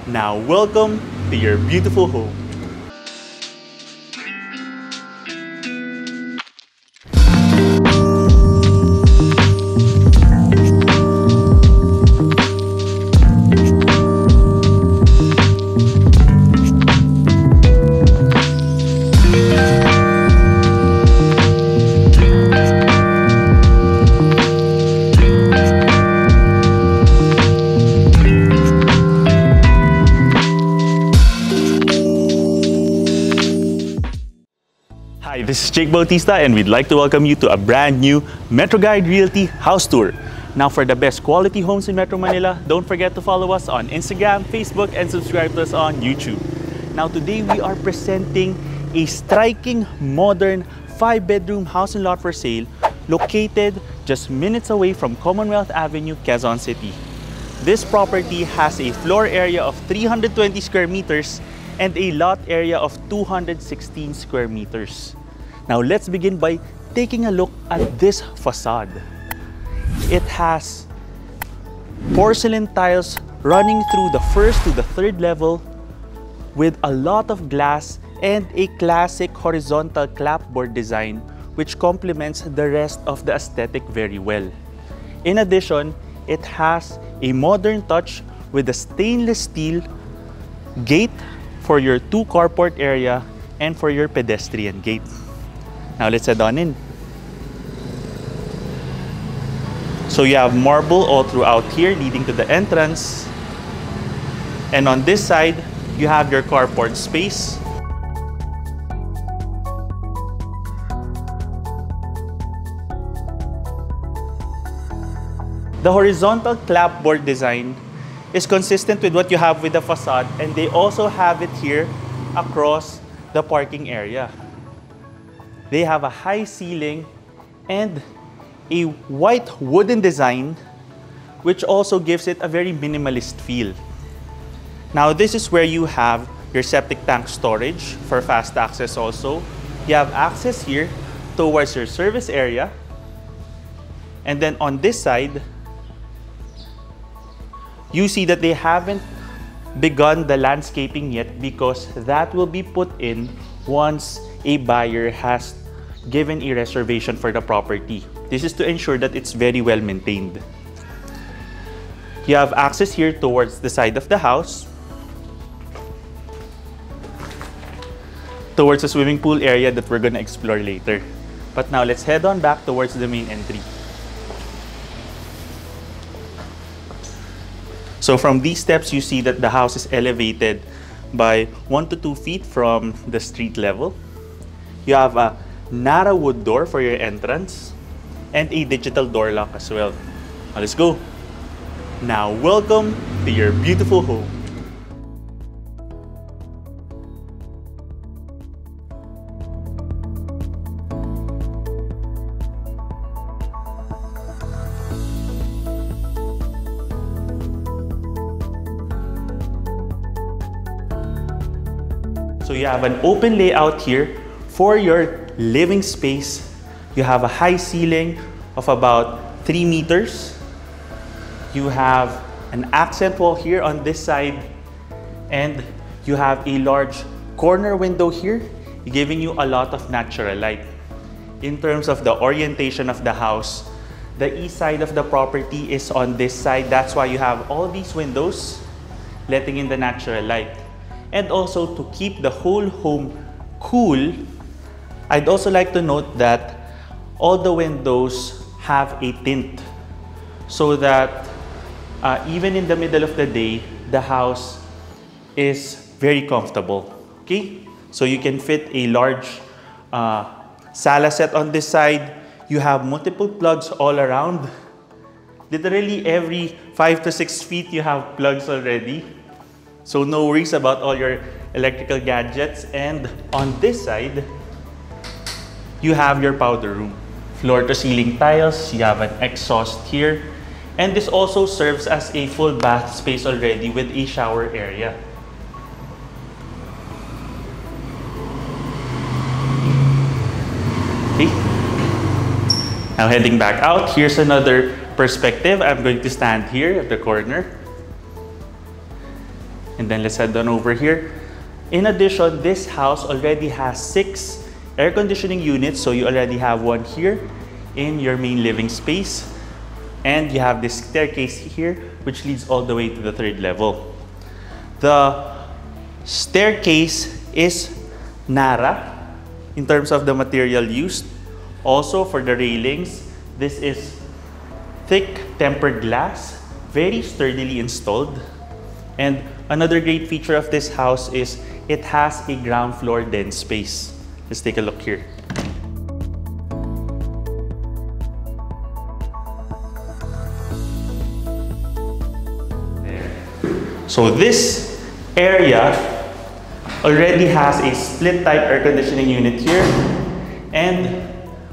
Now welcome to your beautiful home. Hi, this is Jake Bautista and we'd like to welcome you to a brand new MetroGuide Realty house tour. Now for the best quality homes in Metro Manila, don't forget to follow us on Instagram, Facebook, and subscribe to us on YouTube. Now today we are presenting a striking, modern 5-bedroom house and lot for sale located just minutes away from Commonwealth Avenue, Quezon City. This property has a floor area of 320 square meters and a lot area of 216 square meters. Now let's begin by taking a look at this facade. It has porcelain tiles running through the first to the third level with a lot of glass and a classic horizontal clapboard design which complements the rest of the aesthetic very well. In addition, it has a modern touch with a stainless steel gate for your 2 carport area and for your pedestrian gate. Now let's head on in. So you have marble all throughout here leading to the entrance. And on this side, you have your carport space. The horizontal clapboard design is consistent with what you have with the facade, and they also have it here across the parking area. They have a high ceiling and a white wooden design which also gives it a very minimalist feel. Now this is where you have your septic tank storage for fast access also. You have access here towards your service area, and then on this side you see that they haven't begun the landscaping yet because that will be put in once a buyer has given a reservation for the property. This is to ensure that it's very well maintained. You have access here towards the side of the house, towards the swimming pool area that we're gonna explore later. But now let's head on back towards the main entry. So from these steps, you see that the house is elevated by 1 to 2 feet from the street level. You have a Narra wood door for your entrance and a digital door lock as well. Now let's go. Now welcome to your beautiful home. So you have an open layout here for your living space. You have a high ceiling of about 3 meters. You have an accent wall here on this side, and you have a large corner window here, giving you a lot of natural light. In terms of the orientation of the house, the east side of the property is on this side. That's why you have all these windows letting in the natural light. And also to keep the whole home cool, I'd also like to note that all the windows have a tint so that even in the middle of the day, the house is very comfortable. Okay? So you can fit a large sala set on this side. You have multiple plugs all around. Literally every 5 to 6 feet you have plugs already. So no worries about all your electrical gadgets. And on this side, you have your powder room. Floor to ceiling tiles, you have an exhaust here. And this also serves as a full bath space already with a shower area. Okay. Now heading back out, here's another perspective. I'm going to stand here at the corner. And then let's head on over here. In addition, this house already has 6 air conditioning units. So you already have one here in your main living space. And you have this staircase here, which leads all the way to the 3rd level. The staircase is Narra in terms of the material used. Also for the railings, this is thick tempered glass, very sturdily installed. And another great feature of this house is it has a ground floor den space. Let's take a look here. So this area already has a split type air conditioning unit here. And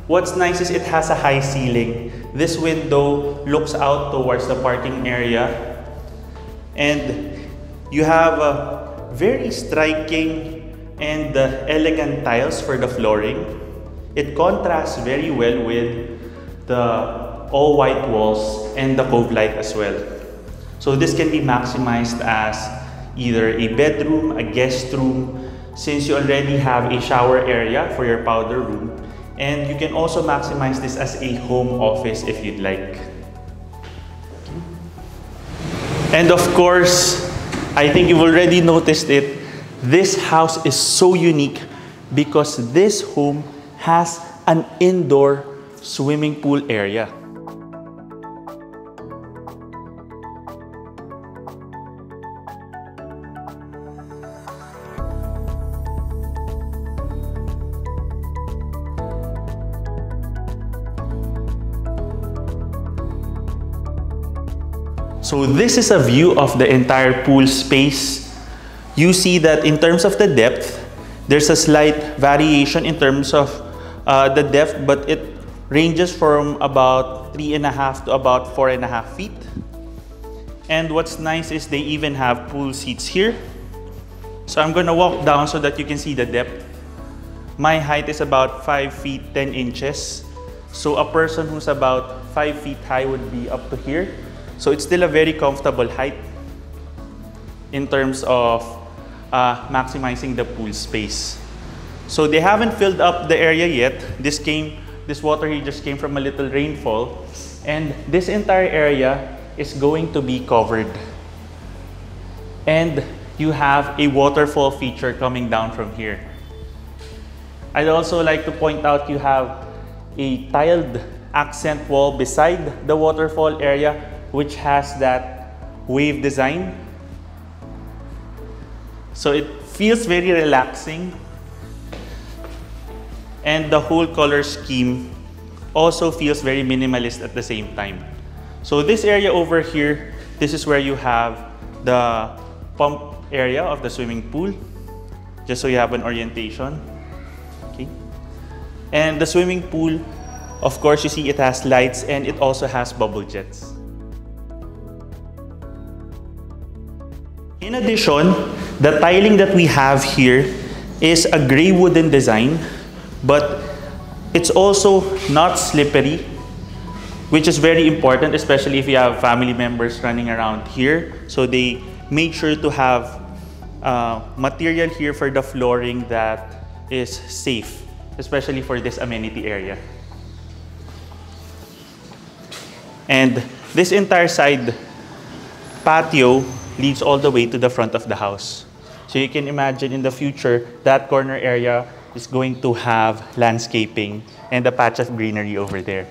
what's nice is it has a high ceiling. This window looks out towards the parking area. And you have a very striking and elegant tiles for the flooring. It contrasts very well with the all white walls and the cove light as well. So this can be maximized as either a bedroom, a guest room, since you already have a shower area for your powder room. And you can also maximize this as a home office if you'd like. And of course, I think you've already noticed it, this house is so unique because this home has an indoor swimming pool area. So this is a view of the entire pool space. You see that in terms of the depth, there's a slight variation in terms of the depth, but it ranges from about 3.5 to about 4.5 feet. And what's nice is they even have pool seats here. So I'm gonna walk down so that you can see the depth. My height is about 5 feet 10 inches. So a person who's about 5 feet high would be up to here. So it's still a very comfortable height in terms of maximizing the pool space. So they haven't filled up the area yet. This water here just came from a little rainfall. And this entire area is going to be covered. And you have a waterfall feature coming down from here. I'd also like to point out you have a tiled accent wall beside the waterfall area, which has that wave design. So it feels very relaxing. And the whole color scheme also feels very minimalist at the same time. So this area over here, this is where you have the pump area of the swimming pool, just so you have an orientation. Okay. And the swimming pool, of course, you see it has lights and it also has bubble jets. In addition, the tiling that we have here is a gray wooden design, but it's also not slippery, which is very important, especially if you have family members running around here. So they made sure to have material here for the flooring that is safe, especially for this amenity area. And this entire side patio leads all the way to the front of the house. So you can imagine in the future, that corner area is going to have landscaping and a patch of greenery over there.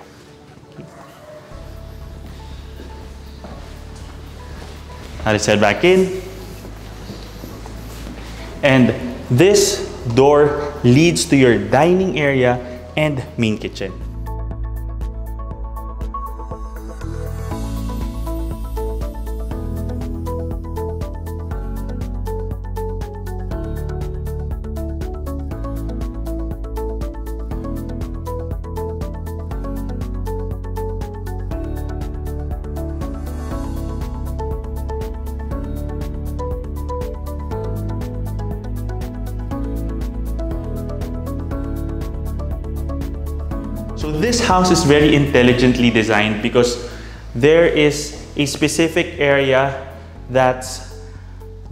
Now let's head back in. And this door leads to your dining area and main kitchen. So this house is very intelligently designed because there is a specific area that's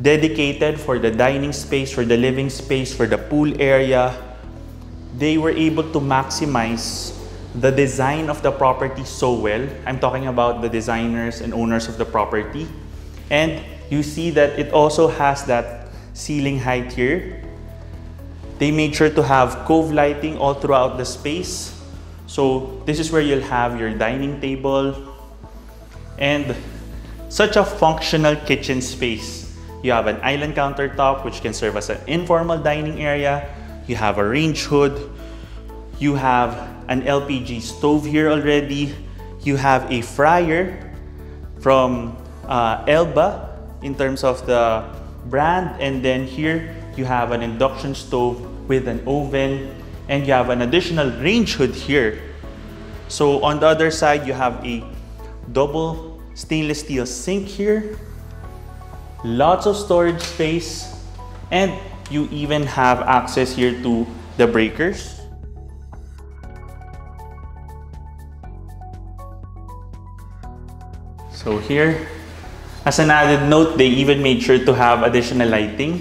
dedicated for the dining space, for the living space, for the pool area. They were able to maximize the design of the property so well. I'm talking about the designers and owners of the property. And you see that it also has that ceiling height here. They made sure to have cove lighting all throughout the space. So this is where you'll have your dining table and such a functional kitchen space. You have an island countertop which can serve as an informal dining area. You have a range hood. You have an LPG stove here already. You have a fryer from Elba in terms of the brand, and then here you have an induction stove with an oven, and you have an additional range hood here. So on the other side, you have a double stainless steel sink here, lots of storage space, and you even have access here to the breakers. So here, as an added note, they even made sure to have additional lighting,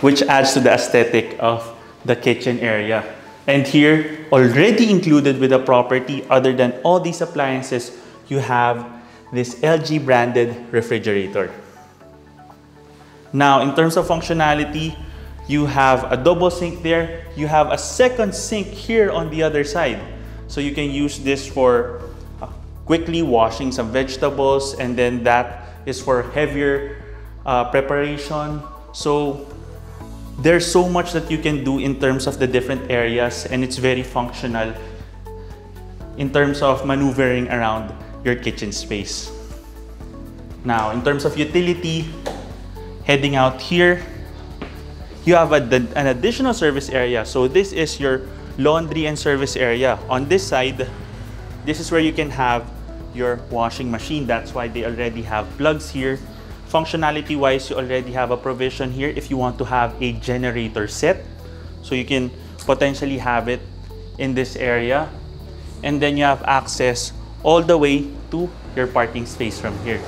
which adds to the aesthetic of the kitchen area. And here, already included with the property, other than all these appliances, you have this LG branded refrigerator. Now, in terms of functionality, you have a double sink there. You have a second sink here on the other side. So you can use this for quickly washing some vegetables, and then that is for heavier preparation. So there's so much that you can do in terms of the different areas, and it's very functional in terms of maneuvering around your kitchen space. Now, in terms of utility, heading out here, you have an additional service area. So this is your laundry and service area. On this side, this is where you can have your washing machine. That's why they already have plugs here. Functionality wise, you already have a provision here if you want to have a generator set. So you can potentially have it in this area. And then you have access all the way to your parking space from here.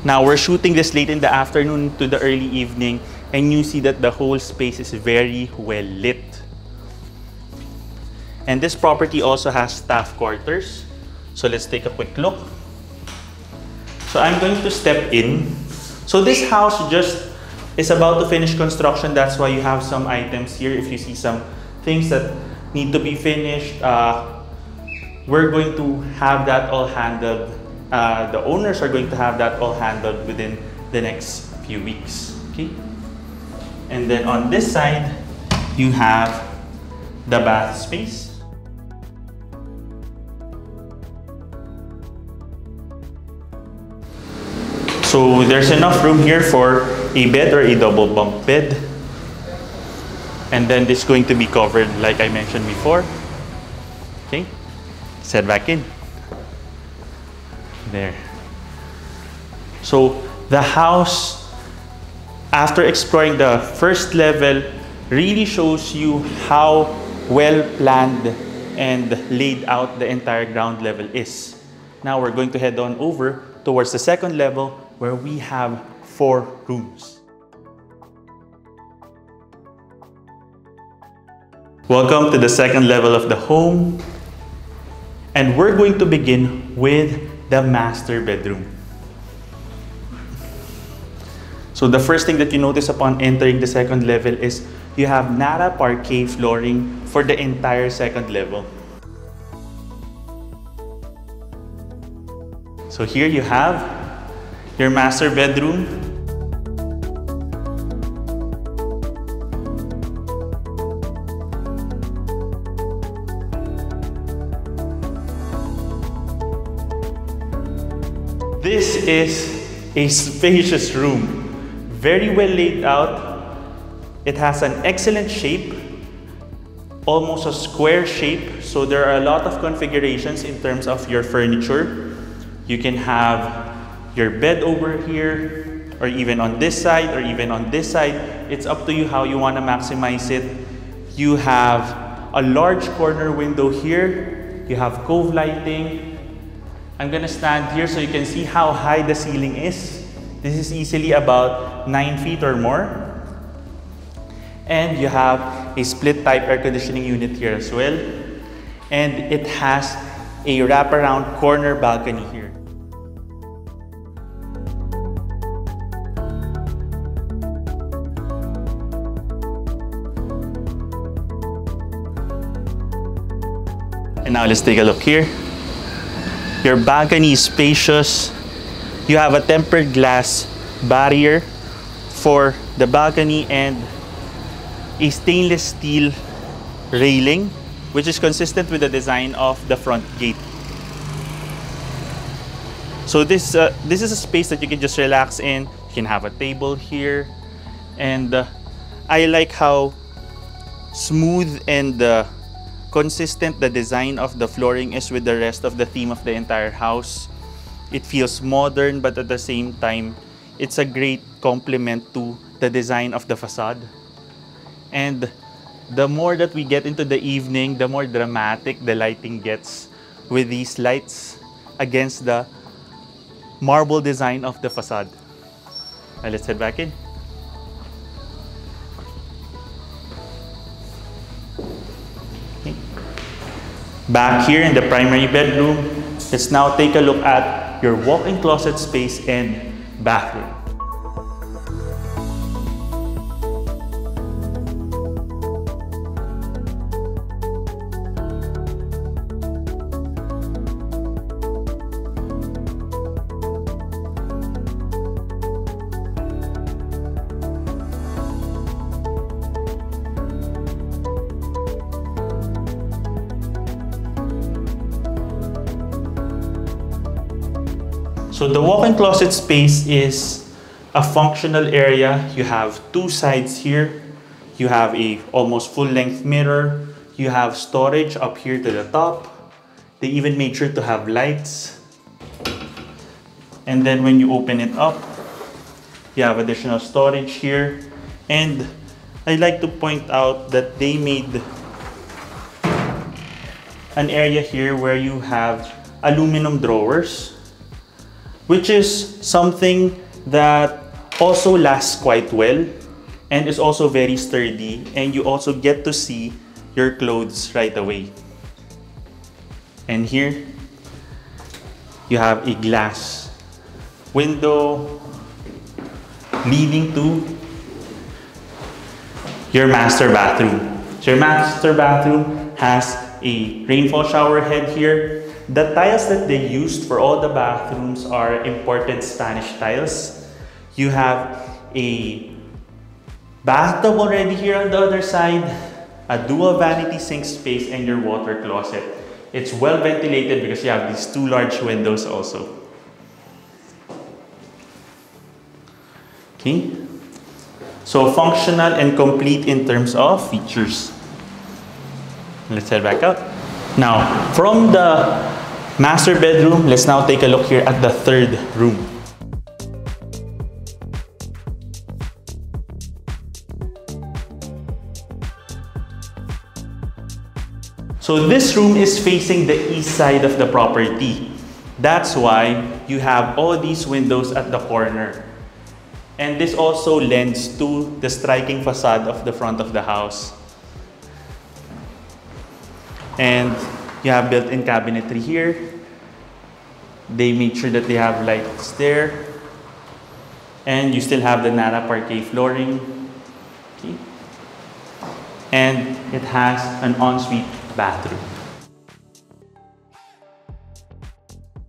Now we're shooting this late in the afternoon to the early evening, and you see that the whole space is very well lit. And this property also has staff quarters. So let's take a quick look. So I'm going to step in. So this house just is about to finish construction. That's why you have some items here. If you see some things that need to be finished, we're going to have that all handled. The owners are going to have that all handled within the next few weeks. Okay. And then on this side, you have the bath space. So there's enough room here for a bed or a double bunk bed. And then this is going to be covered like I mentioned before. Okay, set back in. There. So the house, after exploring the first level, really shows you how well planned and laid out the entire ground level is. Now we're going to head on over towards the second level, where we have 4 rooms. Welcome to the second level of the home. And we're going to begin with the master bedroom. So the first thing that you notice upon entering the second level is you have Narra Parque flooring for the entire second level. So here you have your master bedroom. This is a spacious room, very well laid out. It has an excellent shape, almost a square shape. So there are a lot of configurations in terms of your furniture. You can have your bed over here, or even on this side, or even on this side. It's up to you how you want to maximize it. You have a large corner window here. You have cove lighting. I'm gonna stand here so you can see how high the ceiling is. This is easily about 9 feet or more. And you have a split type air conditioning unit here as well. And it has a wraparound corner balcony here. And now let's take a look here. Your balcony is spacious. You have a tempered glass barrier for the balcony and a stainless steel railing, which is consistent with the design of the front gate. So this is a space that you can just relax in. You can have a table here, and I like how smooth and consistent the design of the flooring is with the rest of the theme of the entire house. It feels modern, but at the same time, it's a great complement to the design of the facade. And the more that we get into the evening, the more dramatic the lighting gets with these lights against the marble design of the facade. Now let's head back in. Okay. Back here in the primary bedroom, let's now take a look at your walk-in closet space and bathroom. So the walk-in closet space is a functional area. You have two sides here. You have a almost full-length mirror. You have storage up here to the top. They even made sure to have lights. And then when you open it up, you have additional storage here. And I'd like to point out that they made an area here where you have aluminum drawers, which is something that also lasts quite well and is also very sturdy, and you also get to see your clothes right away. And here you have a glass window leading to your master bathroom. So your master bathroom has a rainfall shower head here. The tiles that they used for all the bathrooms are imported Spanish tiles. You have a bathtub already here on the other side, a dual vanity sink space, and your water closet. It's well ventilated because you have these two large windows also. Okay, so functional and complete in terms of features. Let's head back out. Now, from the master bedroom, let's now take a look here at the third room. So this room is facing the east side of the property. That's why you have all these windows at the corner. And this also lends to the striking facade of the front of the house. And you have built-in cabinetry here. They made sure that they have lights there. And you still have the Narra Parque flooring. Okay. And it has an ensuite bathroom.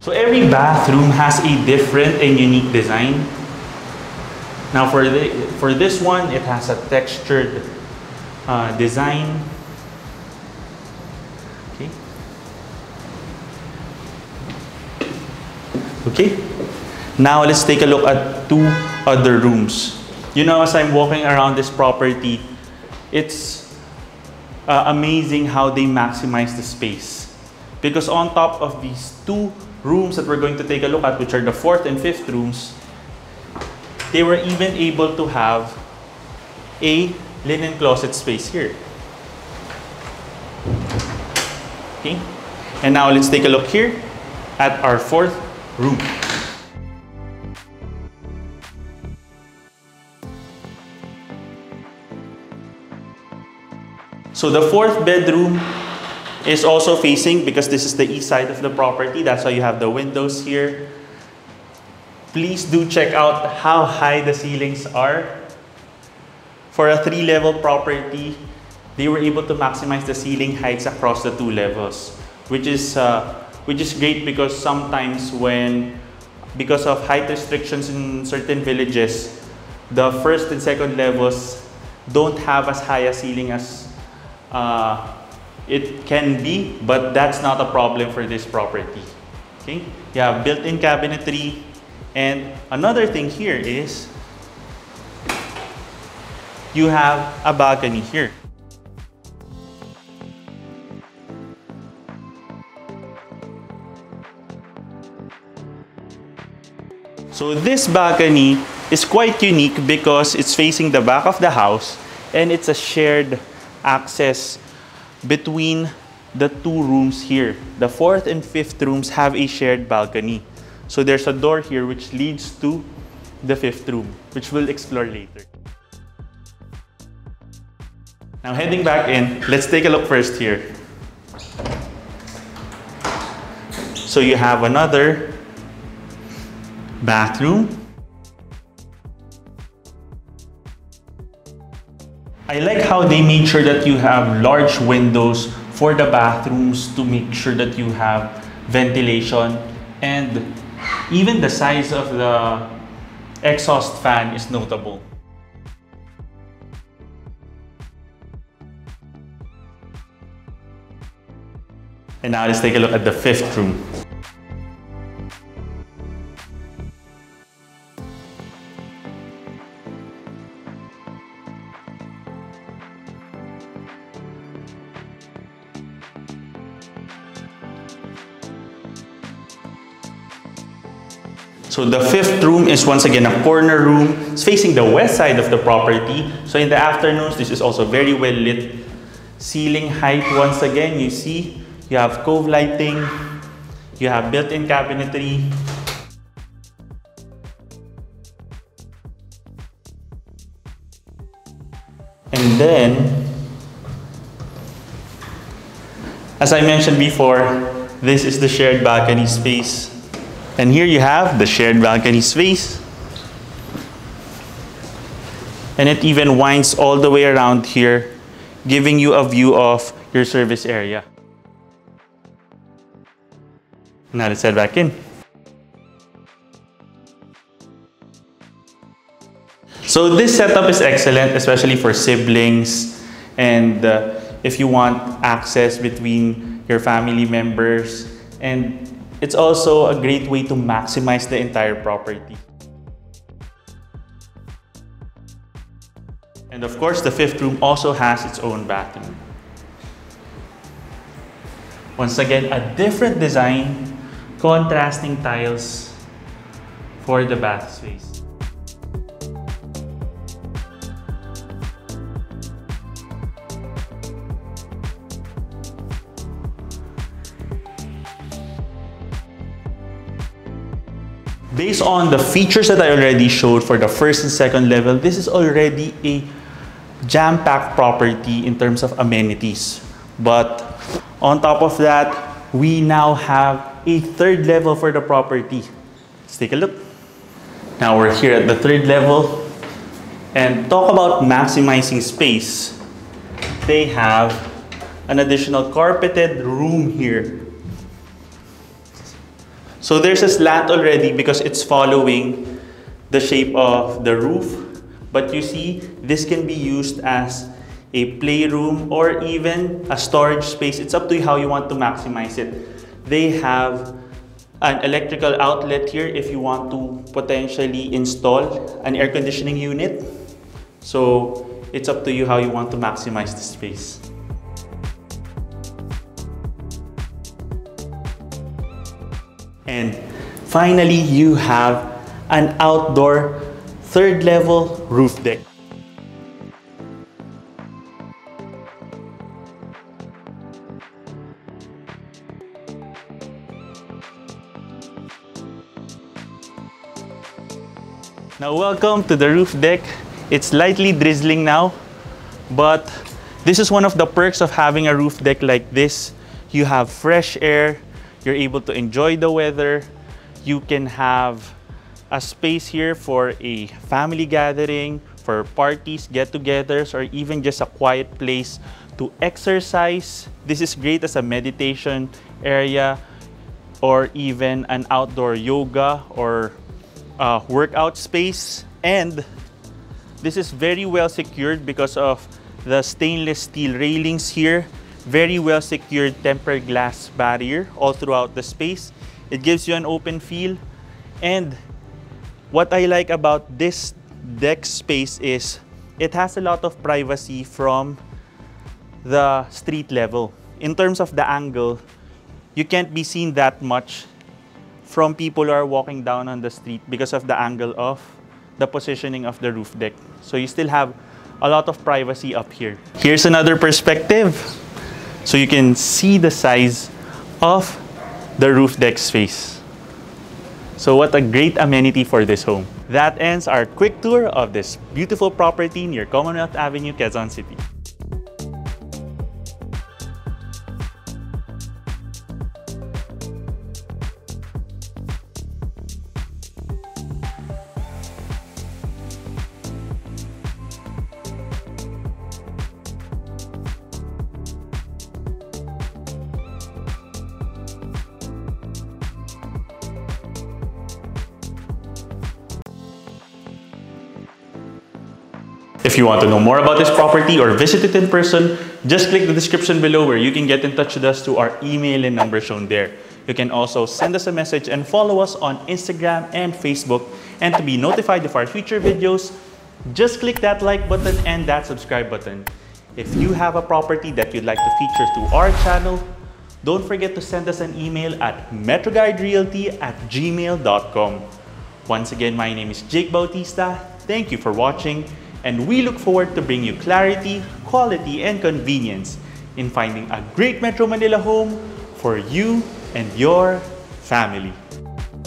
So every bathroom has a different and unique design. Now for this one, it has a textured design. Okay, now let's take a look at two other rooms. You know, as I'm walking around this property, it's amazing how they maximize the space. Because on top of these two rooms that we're going to take a look at, which are the fourth and fifth rooms, they were even able to have a linen closet space here. Okay, and now let's take a look here. at our fourth room. So the fourth bedroom is also facing, because this is the east side of the property, that's why you have the windows here. Please do check out how high the ceilings are. For a 3-level property, they were able to maximize the ceiling heights across the 2 levels, which is great, because sometimes because of height restrictions in certain villages, the first and second levels don't have as high a ceiling as it can be, but that's not a problem for this property. Okay, you have built-in cabinetry, and another thing here is you have a balcony here. So this balcony is quite unique because it's facing the back of the house, and it's a shared access between the 2 rooms here. The 4th and 5th rooms have a shared balcony. So there's a door here which leads to the 5th room, which we'll explore later. Now heading back in, let's take a look first here. So you have another bathroom. I like how they made sure that you have large windows for the bathrooms to make sure that you have ventilation, and even the size of the exhaust fan is notable. And now let's take a look at the 5th room. So the 5th room is once again a corner room. It's facing the west side of the property. So in the afternoons, this is also very well lit. Ceiling height, once again, you see, you have cove lighting, you have built-in cabinetry. And then, as I mentioned before, this is the shared balcony space. And here you have the shared balcony space. And it even winds all the way around here, giving you a view of your service area. Now let's head back in. So this setup is excellent, especially for siblings, and if you want access between your family members. And it's also a great way to maximize the entire property. And of course, the 5th room also has its own bathroom. Once again, a different design, contrasting tiles for the bath space. Based on the features that I already showed for the 1st and 2nd level, this is already a jam-packed property in terms of amenities. But on top of that, we now have a 3rd level for the property. Let's take a look. Now we're here at the 3rd level, and talk about maximizing space. They have an additional carpeted room here. So there's a slant already because it's following the shape of the roof. But you see, this can be used as a playroom or even a storage space. It's up to you how you want to maximize it. They have an electrical outlet here if you want to potentially install an air conditioning unit. So it's up to you how you want to maximize the space. And finally, you have an outdoor 3rd level roof deck. Now welcome to the roof deck. It's lightly drizzling now, but this is one of the perks of having a roof deck like this. You have fresh air, you're able to enjoy the weather, you can have a space here for a family gathering, for parties, get-togethers, or even just a quiet place to exercise. This is great as a meditation area or even an outdoor yoga or workout space. And this is very well secured because of the stainless steel railings here. Very well secured tempered glass barrier all throughout the space. It gives you an open feel. And what I like about this deck space is it has a lot of privacy from the street level. In terms of the angle, you can't be seen that much from people who are walking down on the street because of the angle of the positioning of the roof deck. So you still have a lot of privacy up here. Here's another perspective. So you can see the size of the roof deck space. So what a great amenity for this home. That ends our quick tour of this beautiful property near Commonwealth Avenue, Quezon City. If you want to know more about this property or visit it in person, just click the description below where you can get in touch with us through our email and number shown there. You can also send us a message and follow us on Instagram and Facebook. And to be notified of our future videos, just click that like button and that subscribe button. If you have a property that you'd like to feature through our channel, don't forget to send us an email at metroguiderealty@gmail.com. Once again, my name is Jake Bautista. Thank you for watching. And we look forward to bring you clarity, quality, and convenience in finding a great Metro Manila home for you and your family.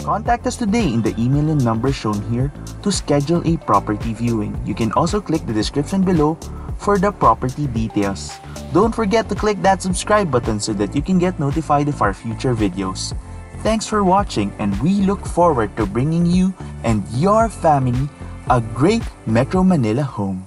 Contact us today in the email and number shown here to schedule a property viewing. You can also click the description below for the property details. Don't forget to click that subscribe button so that you can get notified of our future videos. Thanks for watching, and we look forward to bringing you and your family a great Metro Manila home.